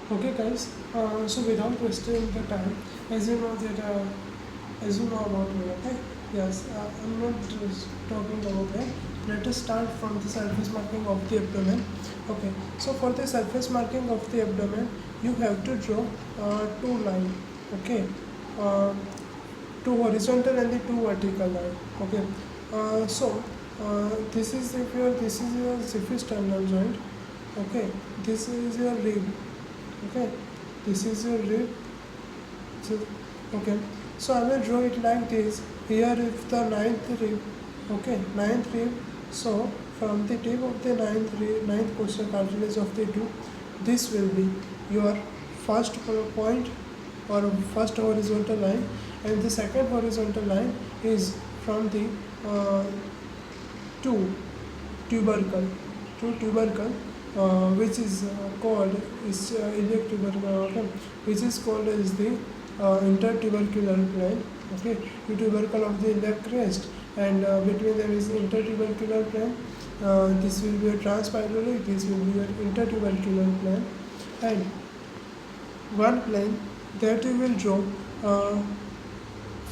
Okay, guys. So without wasting the time, as you know that, as you know about me, okay? Yes, I'm not just talking about that. Let us start from the surface marking of the abdomen. Okay. So for the surface marking of the abdomen, you have to draw two lines. Okay. Uh, Two horizontal and the two vertical line. Okay. This is your sternal joint. Okay. This is your rib. Okay, this is your rib. So, okay, so I will draw it like this. Here is the ninth rib. Okay, ninth rib. So from the tip of the ninth coastal cartilage of the tooth, this will be your first point or first horizontal line, and the second horizontal line is from the uh, two tubercle which is called is iliac tubercle, okay, which is called as the intertubercular plane. Okay, the tubercle of the iliac crest, and between them is intertubercular plane. This will be a transpyloric, this will be an intertubercular plane, and one plane that you will draw uh,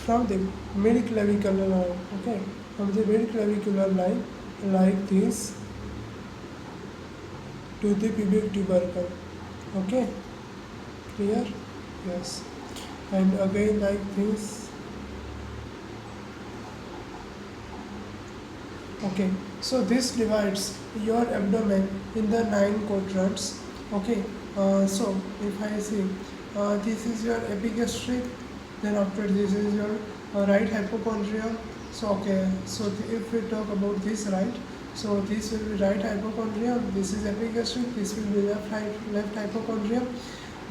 from the mid clavicular line. Okay, from the mid clavicular line like this to the pubic tubercle. Okay, clear? Yes. And again like this. Okay, so this divides your abdomen in the 9 quadrants. Okay, so if I see, this is your epigastric, then after this is your right hypochondrium. So okay, so if we talk about this, right, so this will be right hypochondrium, this is epigastric, this will be left hypochondrium.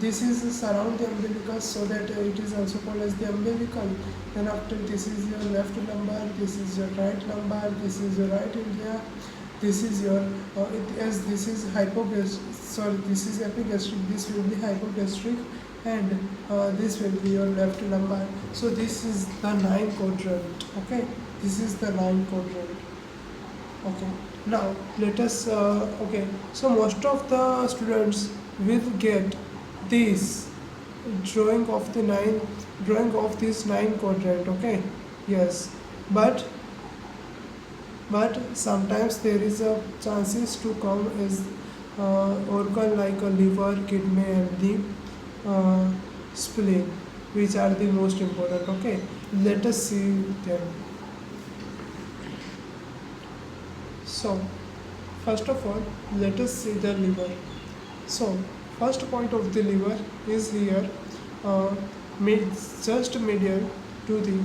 This is surround the umbilicus, so that it is also called as the umbilical. Then after this is your left lumbar, this is your right lumbar, this is your right iliac, this is your as this is this is epigastric, this will be hypogastric, and this will be your left lumbar. So this is the 9 quadrant. Okay, this is the 9 quadrant. Okay, now let us okay, so most of the students will get this drawing of this 9 quadrant. Okay, yes, but sometimes there is a chances to come as organ like a liver, kidney, and the spleen, which are the most important. Okay, let us see them. So first of all, let us see the liver. So first point of the liver is here, uh, mid, just medial to the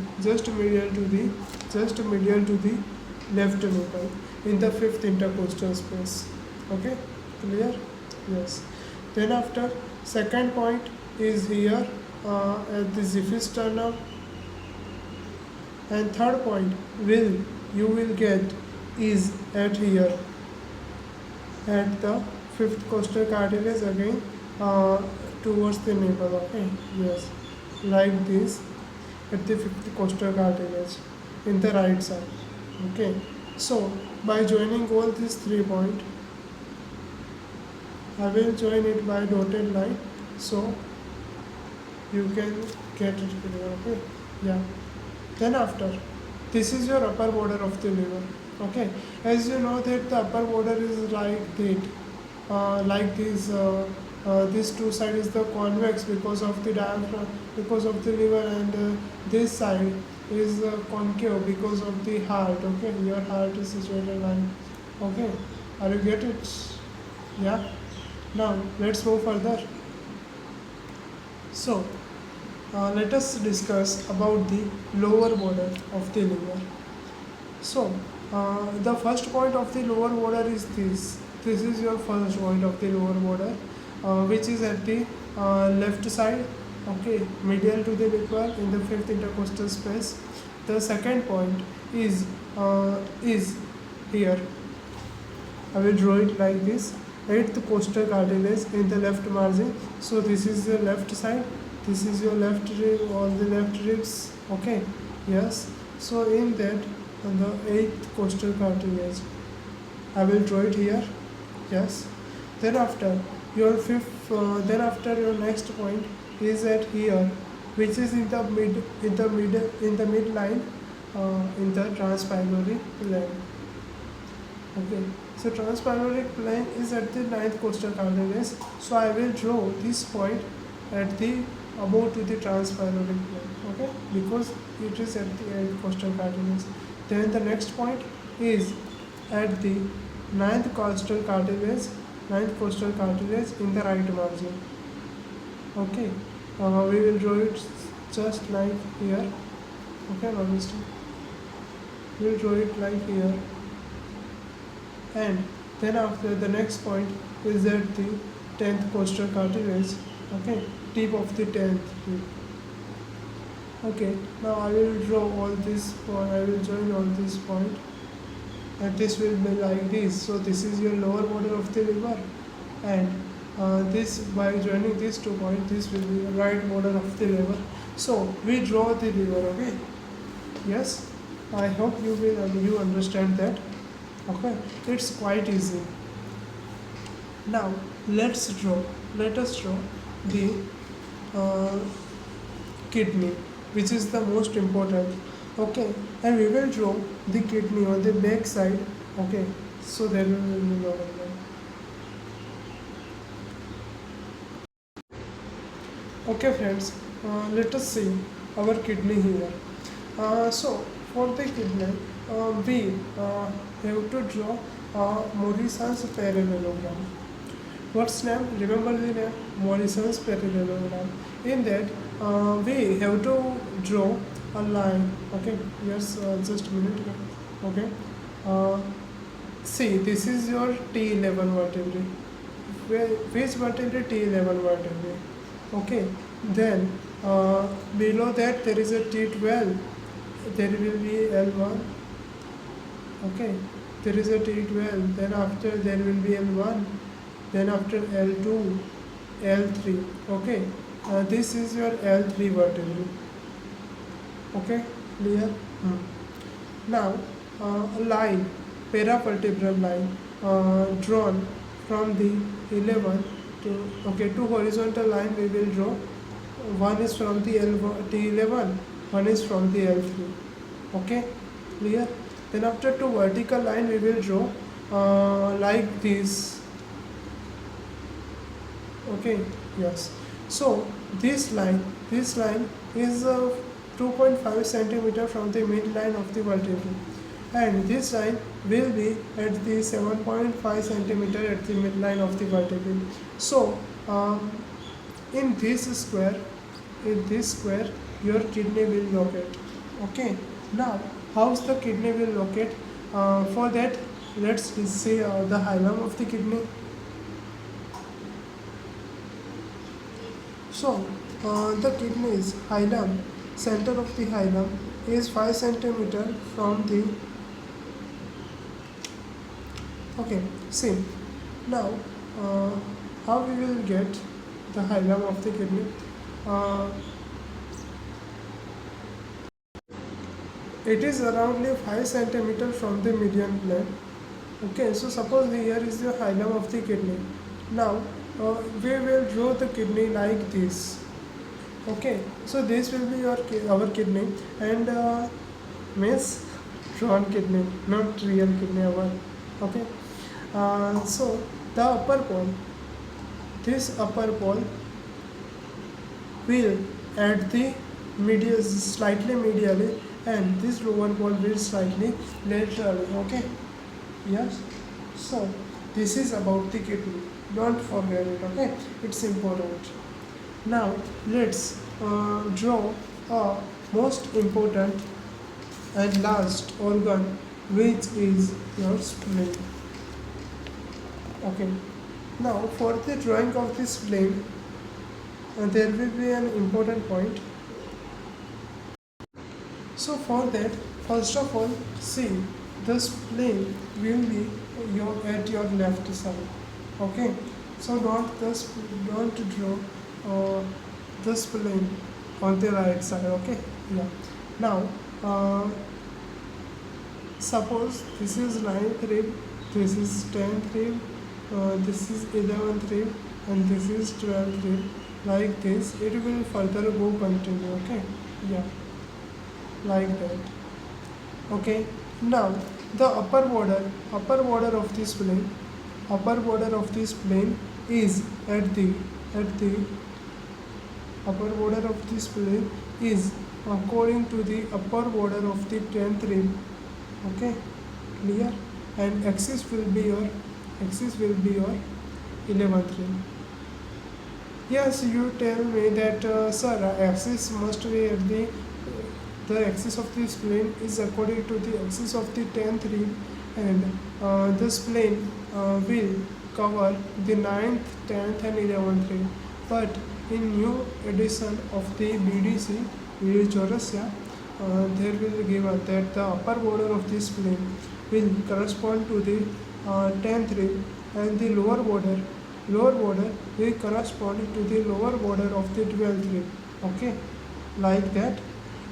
left nipple in the fifth intercostal space. Okay, clear? Yes. Then after, second point is here at the xiphisternum, and third point you will get is at here at the fifth coastal cartilage again, towards the nipple. Okay, yes, like this at the fifth coastal cartilage in the right side. Okay, so by joining all these 3 points, I will join it by dotted line, so you can get it clear. Okay, yeah. Then after, this is your upper border of the liver. Okay, as you know that the upper border is like that, like this. This two side is the convex because of the diaphragm, because of the liver, and this side is concave because of the heart. Okay, your heart is situated like. Okay, are you get it? Yeah. Now let's move further. So let us discuss about the lower border of the liver. So the first point of the lower border is this. This is your first point of the lower border, which is at the left side. Okay, medial to the nipple in the fifth intercostal space. The second point is here. I will draw it like this. Eighth coastal cartilage in the left margin. So this is the left side. This is your left rib, all the left ribs. Okay, yes. So in that, on the eighth coastal cartilage, I will draw it here. Yes. Then after, your then after your next point is at here, which is in the midline in the transpyloric plane. Okay, so transpyloric plane is at the ninth coastal cartilage. So I will draw this point at the above to the transpyloric plane. Okay, because it is at the eighth coastal cartilage. Then the next point is at the ninth coastal cartilage, in the right margin. Okay, we will draw it just like here. Okay, no mistake. We will draw it like here, and then after the next point is at the 10th coastal cartilage. Okay, tip of the 10th tip. Okay, now I will draw all this point. I will join all this point, and this will be like this. So this is your lower border of the river, and this, by joining these 2 points, this will be the right border of the river. So we draw the river. Okay, yes, I hope you understand that. Okay, it's quite easy. Now let us draw the kidney, which is the most important. Okay, and we will draw the kidney on the back side. Okay, so there will be no problem. Okay friends, let us see our kidney here. So for the kidney, we have to draw Morrison's parallelogram. What's name? Remember the name? Morrison's parallelogram. In that, we have to draw a line. Okay, yes, just a minute. Okay, see, this is your T11 vertebrae. Which vertebrae? T11 vertebrae. Okay, then below that there is a T12. There will be L1. Okay, there is a T12. Then after there will be L1. Then after L2, L3. Okay, this is your L3 vertebrae. Okay, clear? Now a line, paravertebral line, drawn from the 11 to, okay, 2 horizontal line we will draw. One is from the T11, one is from the L3. Okay, clear? Then after 2 vertical line we will draw like this. Okay, yes. So this line is 2.5 centimeter from the midline of the vertebrae, and this line will be at the 7.5 centimeter at the midline of the vertebrae. So in this square, your kidney will locate. Okay, now how's the kidney will locate? For that, let's see the hilum of the kidney. So the kidney's hilum, center of the hilum, is 5 centimeter from the. Okay, see. Now how we will get the hilum of the kidney? It is around 5 centimeter from the median plane. Okay, so suppose here is the hilum of the kidney. Now we will draw the kidney like this. Okay, so this will be our kidney, and means drawn kidney, not real kidney our. Okay, so the upper pole, this upper pole will at the medial, slightly medially, and this lower pole will slightly laterally. Okay, yes. So this is about the kidney. Don't forget it. Okay, it's important. Now let's draw a most important and last organ, which is your spleen. Okay, now for the drawing of the spleen, there will be an important point. So for that, first of all, see, the spleen will be at your left side. Okay, so don't draw the spleen on the right side. Okay, yeah. Now suppose this is 9th rib, this is 10th rib, this is 11th rib, and this is 12th rib. Like this, it will further go continue. Okay, yeah, like that. Okay, now the upper border of this plane, upper border of this plane is at the upper border of this plane is according to the upper border of the 10th rib. Okay, clear? And axis will be your 11th rib. Yes, you tell me that, sir, axis must be at the axis of this plane is according to the axis of the 10th rib, and this plane will cover the 9th, 10th and 11th rib. But in new edition of the BDC, video Chaurasya, there will give us that the upper border of this plane will correspond to the 10th rib, and the lower border will correspond to the lower border of the 12th rib. Okay, like that.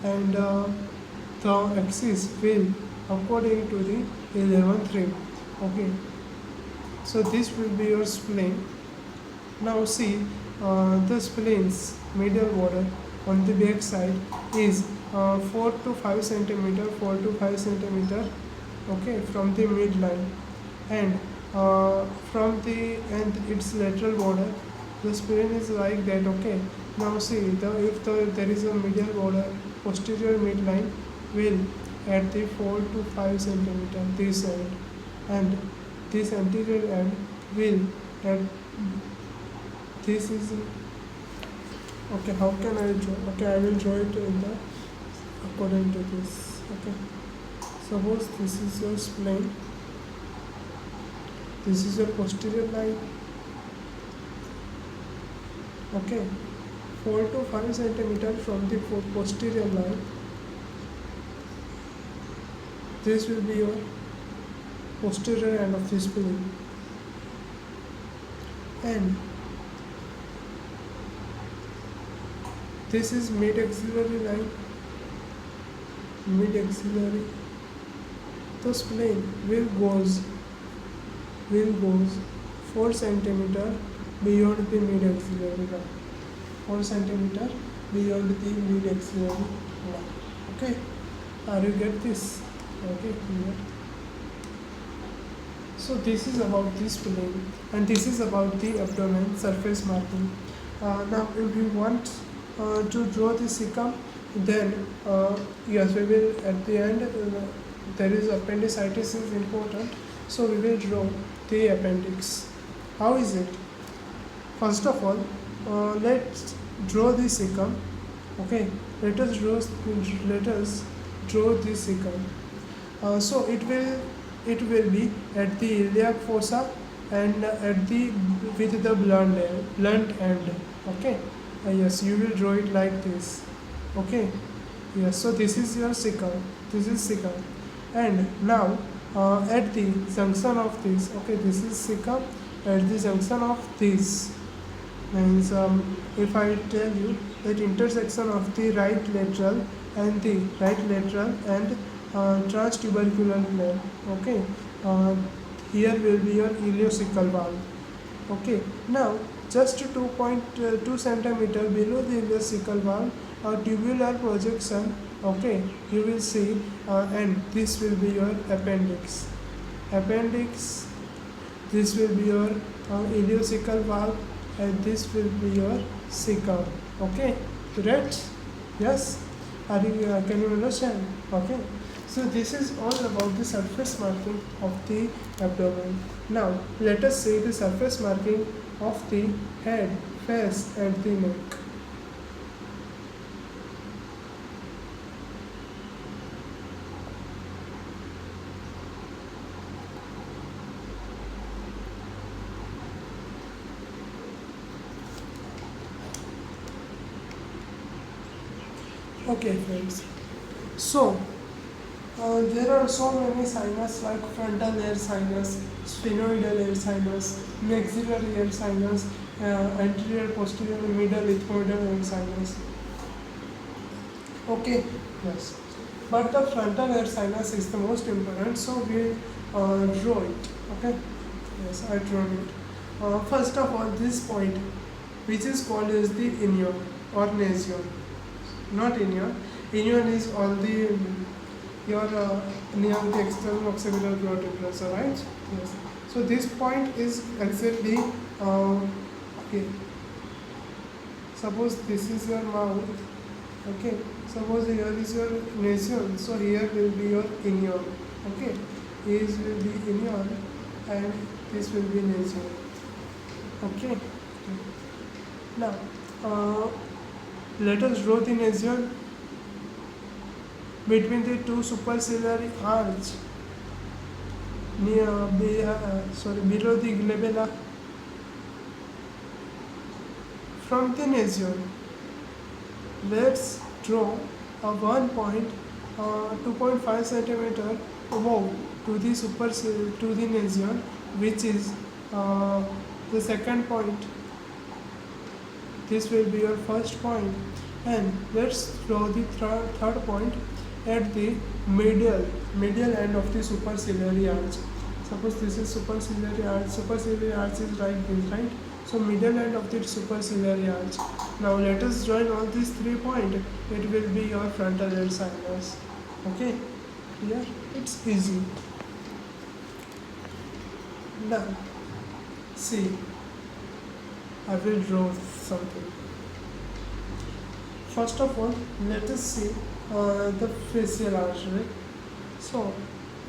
And the axis will according to the 11th rib. Okay, so this will be your spline. Now see, the spline's middle border on the back side is 4 to 5 centimeter, okay, from the midline, and and its lateral border, the spline is like that. Okay, now see, if there is a middle border, posterior midline will at the 4 to 5 centimeter this end, and this anterior end will at this is okay. How can I draw? Okay, I will draw it in the according to this. Okay, suppose this is your spline, this is your posterior line. Okay, 4 to 5 centimeter from the posterior line, this will be your posterior end of the spline, and this is mid-axillary line. Mid-axillary, the spline will goes 4 centimeter beyond the mid-axillary line. 4 centimeter beyond the mid-axillary line. Okay, are you get this? Okay, clear. So this is about the spline, and this is about the abdomen surface marking. Now, if you want to draw the cecum, then yes, we will at the end. There is appendicitis is important, so we will draw the appendix. How is it? First of all, let's draw the cecum. Okay, let us draw the cecum. So it will be at the iliac fossa and at the with the blunt end. Okay, yes, you will draw it like this. Okay, yes, so this is your cecum. This is cecum, and now at the junction of this. Okay, this is cecum. At the junction of this means, if I tell you that intersection of the right lateral and transtubercular plane. Okay, here will be your ileocecal valve. Okay, now just 2.2 centimeter below the ileocecal valve, a tubular projection. Okay, you will see, and this will be your appendix. This will be your ileocecal valve, and this will be your cecum. Okay, correct? Yes. Can you understand? Okay. So this is all about the surface marking of the abdomen. Now let us see the surface marking of the head, face and the neck. Okay friends, so there are so many sinus like frontal air sinus, sphenoidal air sinus, maxillary air sinus, anterior, posterior, middle, ethmoidal air sinus. Okay, yes. But the frontal air sinus is the most important, so we draw it. Okay, yes, I draw it. First of all, this point, which is called as the inion or nasion, not inion. Inion is on the your near the external occipital glottulus, right? Yes. So this point is exactly okay. Suppose this is your mouth. Okay. Suppose here is your nasion. So here will be your inion. Okay. Here will be inion, and this will be nasion. Okay. Now, let us draw the nasion between the two superciliary arch below the glabella. From the nasion, let's draw a 2.5 centimeter above to the to the nasion, which is the second point. This will be your first point, and let's draw the third point at the medial end of the superciliary arch. Suppose this is superciliary arch. Superciliary arch is like this, right? So middle end of the superciliary arch. Now let us join all these 3 points. It will be your frontal end sinus. Okay, here it's easy. Now see, I will draw something. First of all, let us see the facial artery. So,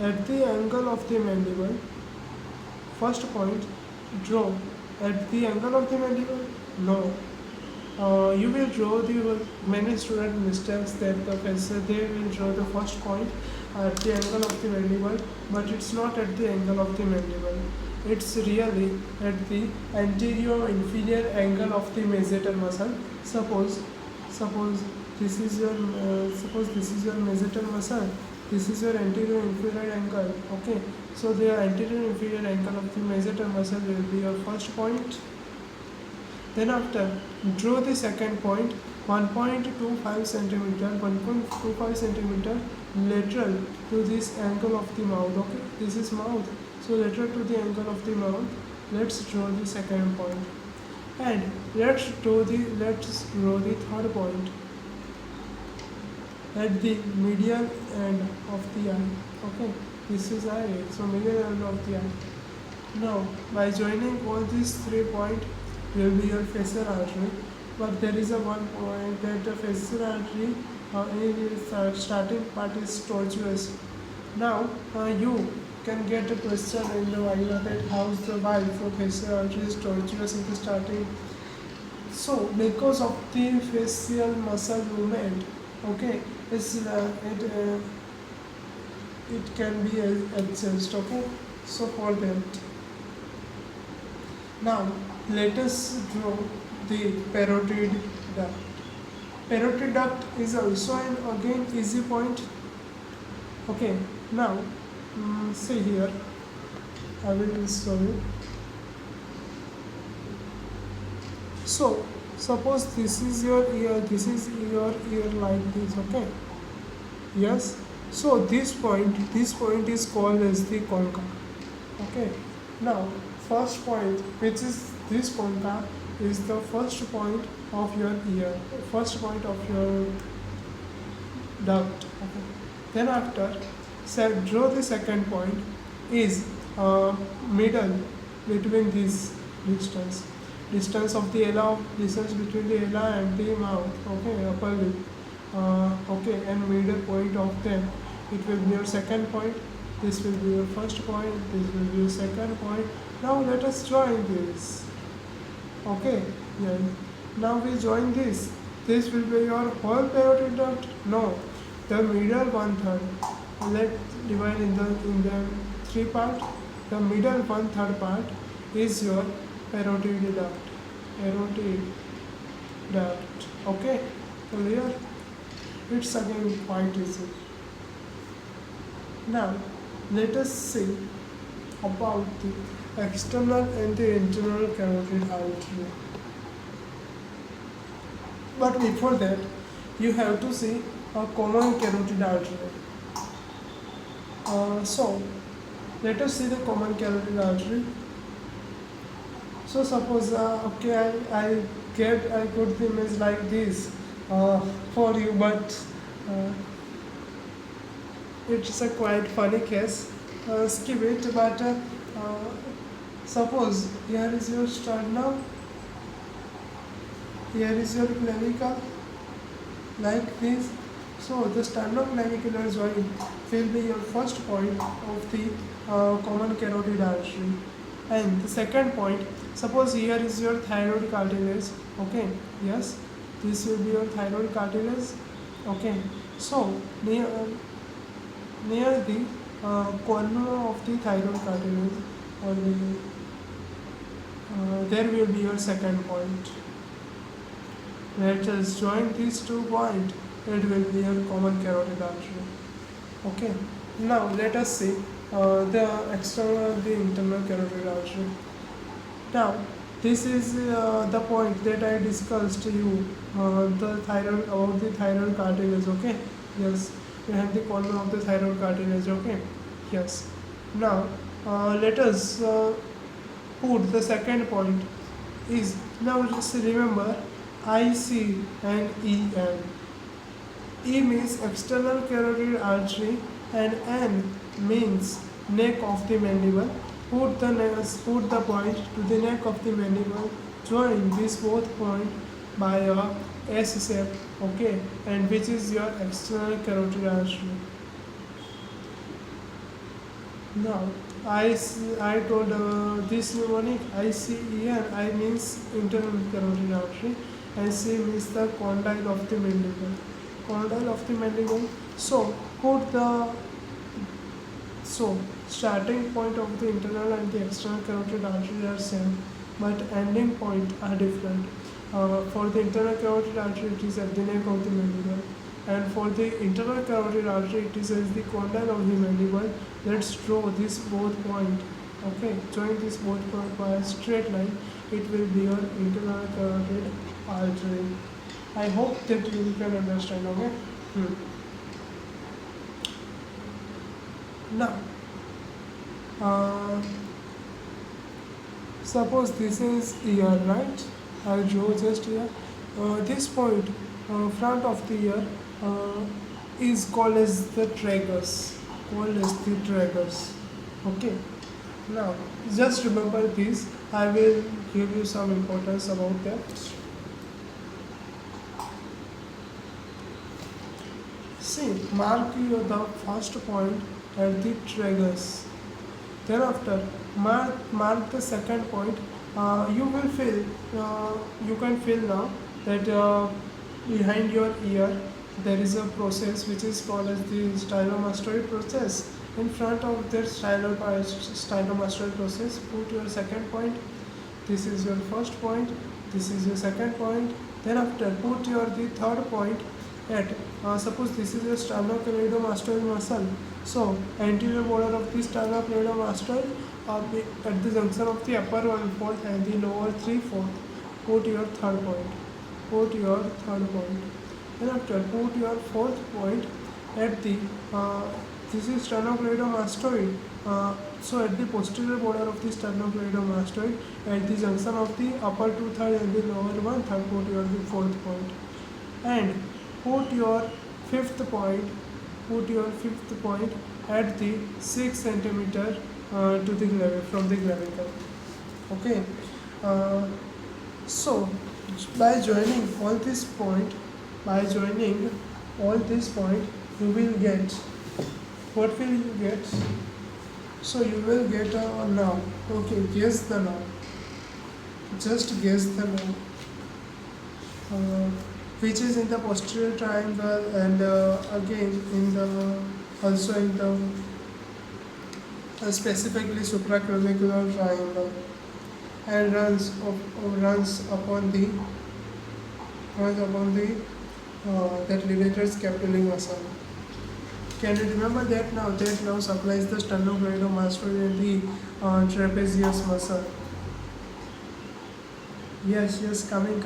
at the angle of the mandible, first point, draw at the angle of the mandible. No, you will draw the many student mistakes that the facial they will draw the first point at the angle of the mandible, but it's not at the angle of the mandible. It's really at the anterior inferior angle of the masseter muscle. Suppose this is your masseter muscle. This is your anterior inferior angle. Okay, so the anterior inferior angle of the masseter muscle will be your first point. Then after, draw the second point, 1.25 centimeter lateral to this angle of the mouth. Okay, this is mouth. So lateral to the angle of the mouth. Let's draw the second point, and let's draw the third point at the medial end of the eye. Okay, this is eye. So medial end of the eye. Now, by joining all these 3 points, will be your facial artery. But there is a one point that the facial artery in its starting part is tortuous. Now, you can get a question in the Viva that how's the why for facial artery is tortuous in the starting. So, because of the facial muscle movement, okay, it can be adjusted. Okay, so for that. Now, let us draw the parotid duct. Parotid duct is also an again easy point. Okay, now see here, I will show you. So, suppose this is your ear like this. Okay, yes. So this point is called as the concha. Okay, now first point, which is this concha, is the first point of your ear, first point of your duct. Okay. Then after, draw the second point is middle between this distance of the distance between the ala and the mouth. Okay, upper lip. Okay, and middle point of them. It will be your second point. This will be your first point. This will be your second point. Now let us join this. Okay, yeah. Now we join this. This will be your whole parotid duct. No, the middle 1/3. Let's divide in the 3 part. The middle 1/3 part is your parotid duct. Parotid duct. Okay, clear? It's again quite easy. Now let us see about the external and the internal carotid artery. But before that, you have to see a common carotid artery. So let us see the common carotid artery. So suppose okay, I put the image like this for you, but uh, it's a quite funny case. Skip it, but suppose here is your sternum, here is your clavicle, like this. So the sternoclavicular joint will be your first point of the common carotid artery. And the second point, suppose here is your thyroid cartilage. Okay, yes, this will be your thyroid cartilage. Okay, so near the corner of the thyroid cartilage, or there will be your second point. Let us join these two points. It will be your common carotid artery. Okay. Now let us see the external and the internal carotid artery. Now this is the point that I discussed to you the thyroid about the thyroid cartilage. Okay. Yes. You have the corner of the thyroid cartilage. Okay. Yes. Now let us put the second point is, now just remember IC and EN. E means external carotid artery and N means neck of the mandible. Put the point to the neck of the mandible. Join these both points by a S shape, okay, and which is your external carotid artery. Now, I told this mnemonic ICEN. I means internal carotid artery, and C means the condyle of the mandible. Condyle of the mandible. So put the starting point of the internal and the external carotid artery are same, but ending point are different. For the internal carotid artery, it is at the neck of the mandible, and for the internal carotid artery, it is at the condyle of the mandible. Let's draw this both point. Okay, join this both point by a straight line. It will be your internal carotid artery. I hope that you can understand. Okay. Now, uh, suppose this is ear, right? I'll draw just here. This point, front of the ear, is called as the tragus. Called as the tragus. Okay. Now, just remember this. I will give you some importance about that. See, mark the first point at the tragus. Thereafter, mark the second point. You will feel, you can feel now that behind your ear there is a process which is called as the stylomastoid process. In front of that stylomastoid process, put your second point. This is your first point. This is your second point. Thereafter, put the third point at, suppose this is a sternocleidomastoid muscle. So anterior border of the sternocleidomastoid at the junction of the upper 1/4 and the lower 3/4. Put your third point. Put your third point. Then after, put your fourth point at the this is sternocleidomastoid. So at the posterior border of the sternocleidomastoid at the junction of the upper 2/3 and the lower 1/3. Put your the fourth point. And put your fifth point. Put your fifth point at the 6 centimeter to the from the clavicle. Okay. So by joining all this point, you will get, what will you get? So you will get a nerve. Okay, guess the nerve. Just guess the nerve. Which is in the posterior triangle, and again in the also in the specifically supraclavicular triangle, and runs upon the that levator scapulae muscle. Can you remember that now? That now supplies the sternocleidomastoid and the trapezius muscle. Yes, coming.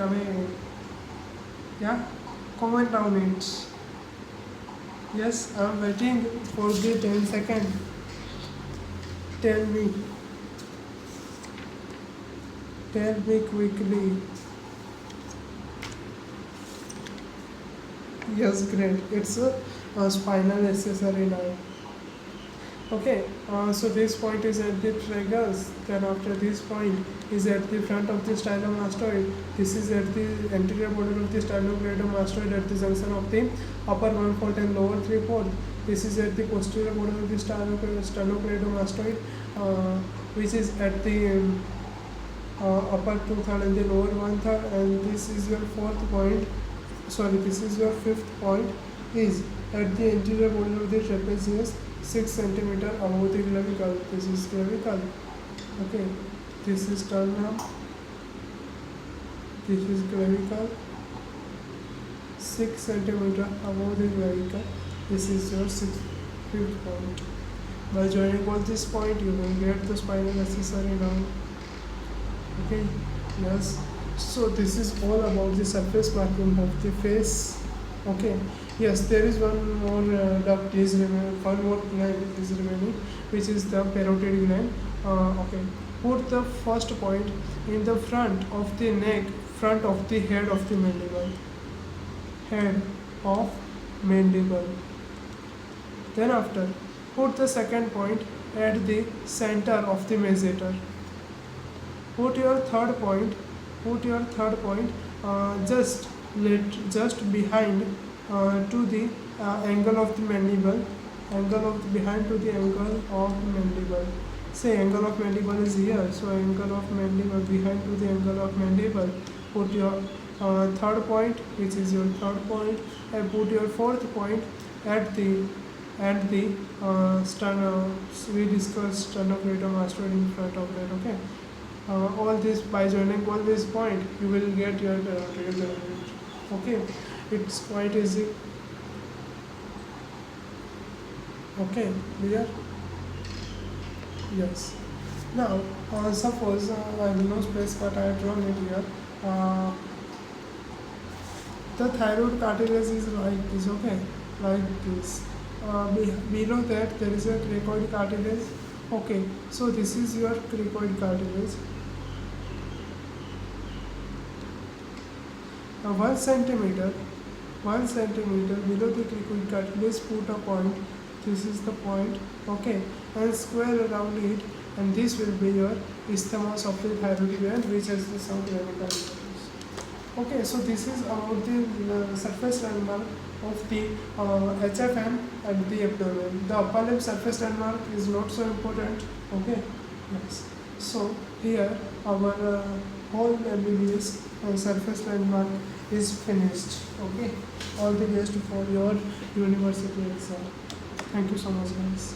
Yeah, comment down it. Yes, I'm waiting for the 10 second. Tell me. Tell me quickly. Yes, great. It's a spinal accessory now. Okay, so this point is at the tragus. Then after this point is at the front of the stylomastoid. This is at the anterior border of the sternocleidomastoid at the junction of the upper one fourth and lower three fourth. This is at the posterior border of the sternocleidomastoid, which is at the upper two third and the lower one third. And this is your fourth point. Sorry, this is your fifth point. Is at the anterior border of the trapezius, 6 centimeter above the clavicle. This is clavicle. Okay, this is sternum. This is clavicle. 6 centimeter above the clavicle. This is your fifth point. By joining all this point, you will get the spinal accessory now. Okay, yes. So this is all about the surface marking of the face. Okay. Yes, there is one more duct is remaining, one more gland is remaining, which is the parotid gland. Okay. Put the first point in the front of the neck, front of the head of the mandible. Head of mandible. Then after, put the second point at the center of the masseter. Put your third point. Just behind to the angle of the mandible. Behind to the angle of mandible. Say angle of mandible is here, so angle of mandible behind to the angle of mandible. Put your third point, which is your third point, and put your fourth point at the sternum. We discussed sternocleidomastoid in front of that. Okay. All this, by joining all this point, you will get your parotid. Okay, it's quite easy. Okay, clear? Yes. Now, suppose I have no space, but I have drawn it here. The thyroid cartilage is like this. Okay, like this. Below that there is a cricoid cartilage. Okay, so this is your cricoid cartilage. 1 centimeter below the cricoid cartilage, put a point. This is the point. Okay, and square around it, and this will be your isthmus of the thyroid gland, which has the some clinical importance. Okay, so this is about the surface landmark of the HFM and the abdomen. The upper limb surface landmark is not so important. Okay, yes. So here our whole MBBS surface landmark is finished. Okay, all the best for your university exam. Thank you so much, guys.